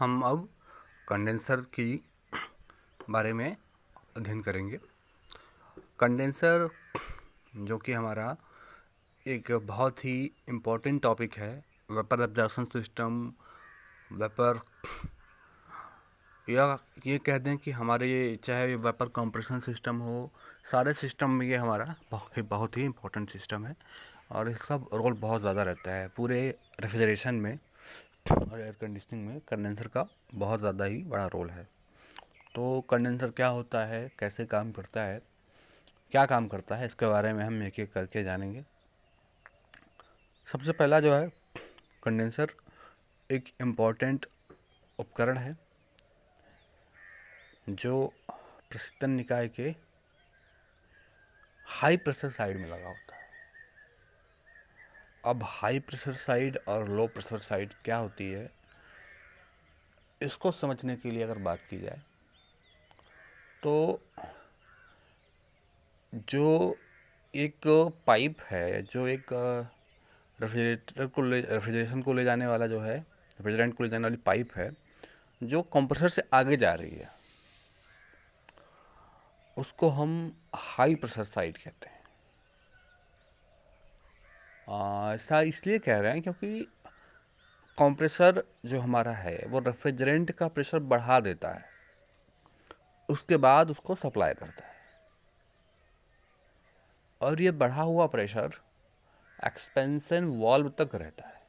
हम अब कंडेंसर की बारे में अध्ययन करेंगे। कंडेंसर जो कि हमारा एक बहुत ही इम्पोर्टेंट टॉपिक है। वेपर एब्जॉर्प्शन सिस्टम, वेपर, या ये कह दें कि हमारे ये चाहे वेपर कंप्रेशन सिस्टम हो, सारे सिस्टम में ये हमारा बहुत ही इम्पोर्टेंट सिस्टम है और इसका रोल बहुत ज़्यादा रहता है। पूरे रेफ्रिजरेशन में और एयर कंडीशनिंग में कंडेंसर का बहुत ज़्यादा ही बड़ा रोल है। तो कंडेंसर क्या होता है, कैसे काम करता है, क्या काम करता है, इसके बारे में हम एक एक करके जानेंगे। सबसे पहला जो है, कंडेंसर एक इम्पॉर्टेंट उपकरण है जो प्रशीतन निकाय के हाई प्रेशर साइड में लगा होता है। अब हाई प्रेशर साइड और लो प्रेशर साइड क्या होती है, इसको समझने के लिए अगर बात की जाए तो जो एक पाइप है, जो एक रेफ्रिजरेशन को ले जाने वाला जो है, रेफ्रिजरेंट को ले जाने वाली पाइप है जो कंप्रेसर से आगे जा रही है, उसको हम हाई प्रेशर साइड कहते हैं। ऐसा इसलिए कह रहे हैं क्योंकि कंप्रेसर जो हमारा है वो रेफ्रिजरेंट का प्रेशर बढ़ा देता है, उसके बाद उसको सप्लाई करता है और ये बढ़ा हुआ प्रेशर एक्सपेंशन वाल्व तक रहता है।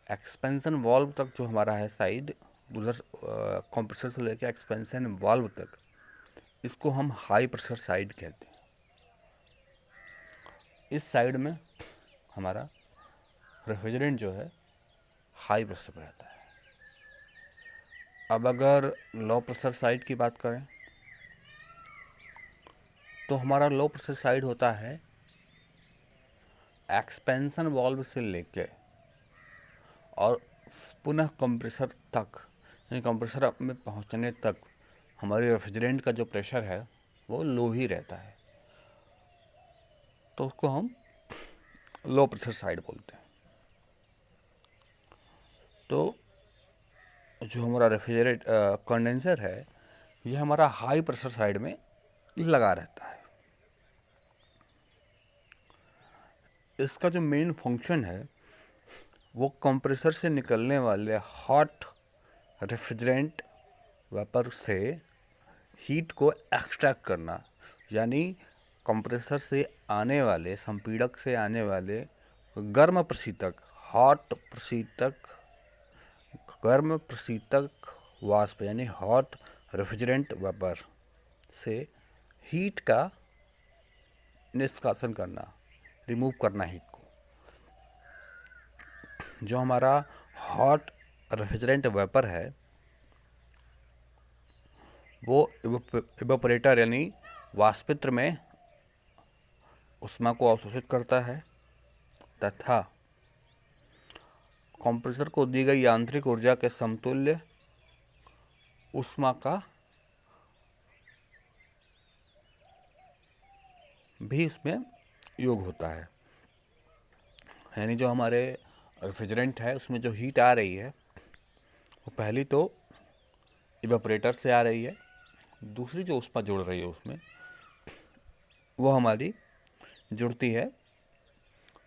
एक्सपेंशन वाल्व तक जो हमारा है साइड, उधर कंप्रेसर से लेकर एक्सपेंशन वाल्व तक, इसको हम हाई प्रेशर साइड कहते हैं। इस साइड में हमारा रेफ्रिजरेंट जो है हाई प्रेशर पर रहता है। अब अगर लो प्रेशर साइड की बात करें तो हमारा लो प्रेशर साइड होता है एक्सपेंशन वाल्व से लेके और पुनः कंप्रेसर तक, यानी कंप्रेसर में पहुंचने तक हमारे रेफ्रिजरेंट का जो प्रेशर है वो लो ही रहता है, तो उसको हम लो प्रेशर साइड बोलते हैं। तो जो हमारा रेफ्रिजरेट कंडेंसर है ये हमारा हाई प्रेशर साइड में लगा रहता है। इसका जो मेन फंक्शन है वो कंप्रेसर से निकलने वाले हॉट रेफ्रिजरेंट वेपर से हीट को एक्सट्रैक्ट करना, यानी कंप्रेसर से आने वाले, संपीड़क से आने वाले गर्म प्रशीतक, हॉट प्रशीतक, गर्म प्रशीतक वाष्प यानी हॉट रेफ्रिजरेंट वेपर से हीट का निष्कासन करना, रिमूव करना हीट को। जो हमारा हॉट रेफ्रिजरेंट वेपर है वो इवेपोरेटर यानी वाष्पित्र में उष्मा को अवशोषित करता है तथा कंप्रेसर को दी गई यांत्रिक ऊर्जा के समतुल्य उष्मा का भी इसमें योग होता है। यानी जो हमारे रेफ्रिजरेंट है उसमें जो हीट आ रही है वो पहली तो इवेपोरेटर से आ रही है, दूसरी जो उष्मा जुड़ रही है उसमें वो हमारी जुड़ती है,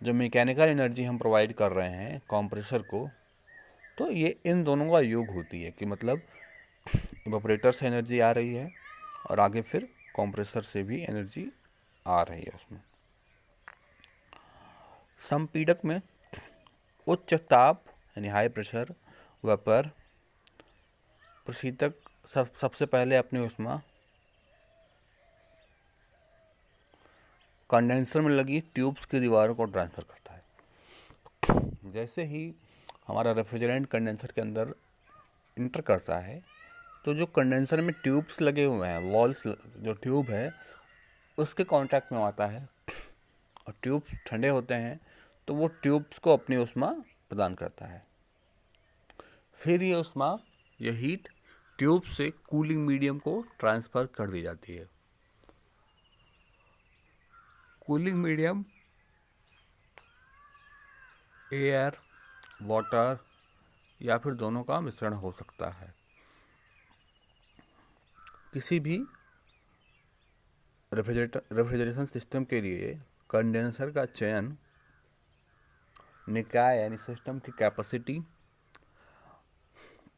जो मैकेनिकल एनर्जी हम प्रोवाइड कर रहे हैं कंप्रेसर को, तो ये इन दोनों का योग होती है कि मतलब इवेपोरेटर से एनर्जी आ रही है और आगे फिर कंप्रेसर से भी एनर्जी आ रही है उसमें। संपीड़क में उच्च ताप यानी हाई प्रेशर वेपर प्रशीतक सबसे पहले अपनी उष्मा कंडेंसर में लगी ट्यूब्स की दीवारों को ट्रांसफ़र करता है। जैसे ही हमारा रेफ्रिजरेंट कंडेंसर के अंदर इंटर करता है तो जो कंडेंसर में ट्यूब्स लगे हुए हैं, वॉल्स, जो ट्यूब है उसके कांटेक्ट में आता है और ट्यूब्स ठंडे होते हैं तो वो ट्यूब्स को अपनी उष्मा प्रदान करता है। फिर ये उष्मा, ये हीट ट्यूब से कूलिंग मीडियम को ट्रांसफ़र कर दी जाती है। कूलिंग मीडियम एयर, वाटर या फिर दोनों का मिश्रण हो सकता है। किसी भी रेफ्रिजरेशन सिस्टम के लिए कंडेंसर का चयन निकाय यानी सिस्टम की कैपेसिटी,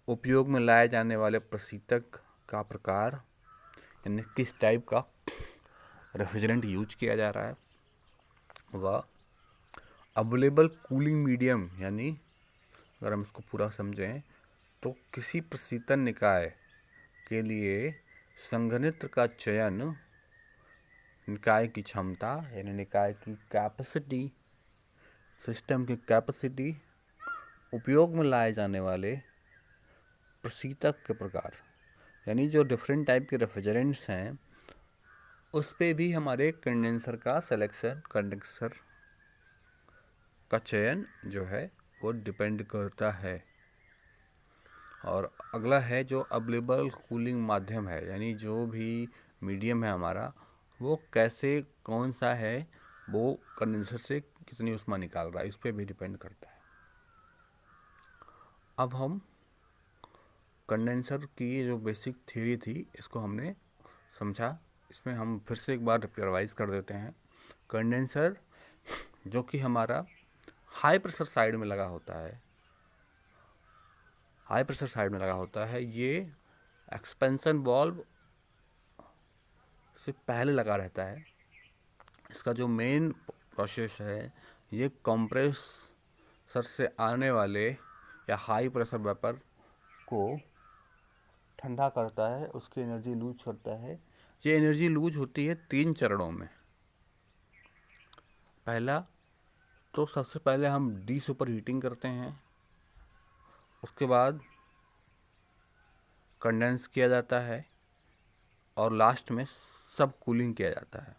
उपयोग में लाए जाने वाले प्रशीतक का प्रकार यानी किस टाइप का रेफ्रिजरेंट यूज किया जा रहा है, व अवेलेबल कूलिंग मीडियम यानी अगर हम इसको पूरा समझें तो किसी प्रशीतन निकाय के लिए संघनित्र का चयन निकाय की क्षमता यानी निकाय की कैपेसिटी, सिस्टम की कैपेसिटी, उपयोग में लाए जाने वाले प्रशीतक के प्रकार यानी जो डिफरेंट टाइप के रेफ्रिजरेंट्स हैं उस पे भी हमारे कंडेंसर का चयन जो है वो डिपेंड करता है। और अगला है जो अवेलेबल कूलिंग माध्यम है यानी जो भी मीडियम है हमारा वो कैसे कौन सा है, वो कंडेंसर से कितनी ऊष्मा निकाल रहा है इस पे भी डिपेंड करता है। अब हम कंडेंसर की जो बेसिक थ्योरी थी इसको हमने समझा, इसमें हम फिर से एक बार रिवाइज कर देते हैं। कंडेंसर जो कि हमारा हाई प्रेशर साइड में लगा होता है, ये एक्सपेंशन वाल्व से पहले लगा रहता है। इसका जो मेन प्रोसेस है ये कंप्रेसर से आने वाले या हाई प्रेशर वेपर को ठंडा करता है, उसकी एनर्जी लूज करता है। ये एनर्जी लूज होती है 3 चरणों में। पहला तो सबसे पहले हम डी सुपर हीटिंग करते हैं, उसके बाद कंडेंस किया जाता है और लास्ट में सब कूलिंग किया जाता है।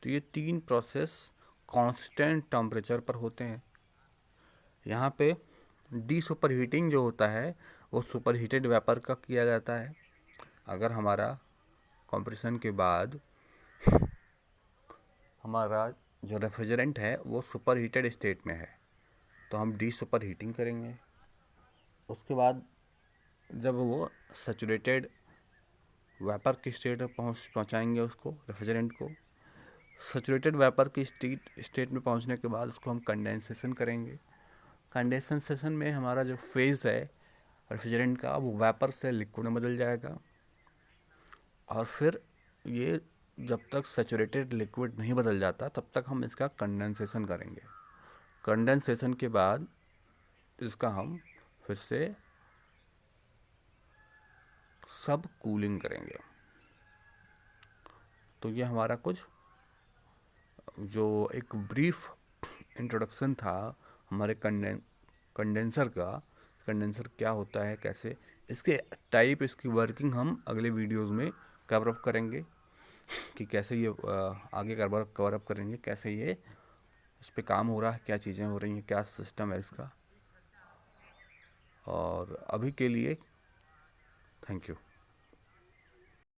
तो ये 3 प्रोसेस कांस्टेंट टेम्परेचर पर होते हैं। यहाँ पे डी सुपर हीटिंग जो होता है वो सुपर हीटेड वेपर का किया जाता है। अगर हमारा कंप्रेशन के बाद हमारा जो रेफ्रिजरेंट है वो सुपर हीटेड स्टेट में है तो हम डी सुपर हीटिंग करेंगे। उसके बाद जब वो सैचुरेटेड वेपर की स्टेट में पहुंचाएंगे उसको, रेफ्रिजरेंट को सैचुरेटेड वेपर की स्टेट में पहुंचने के बाद उसको हम कंडेंसेशन करेंगे। कंडेंसेशन में हमारा जो फेज़ है रेफ्रिजरेंट का वो वेपर से लिक्विड में बदल जाएगा और फिर ये जब तक सैचुरेटेड लिक्विड नहीं बदल जाता तब तक हम इसका कंडेंसेशन करेंगे। कंडेंसेशन के बाद इसका हम फिर से सब कूलिंग करेंगे। तो ये हमारा कुछ जो एक ब्रीफ इंट्रोडक्शन था हमारे कंडेंसर का, कंडेंसर क्या होता है, कैसे इसके टाइप, इसकी वर्किंग हम अगले वीडियोस में कवर अप करेंगे कि कैसे ये आगे कवर अप करेंगे, कैसे ये इस पे काम हो रहा है, क्या चीज़ें हो रही हैं, क्या सिस्टम है इसका। और अभी के लिए थैंक यू।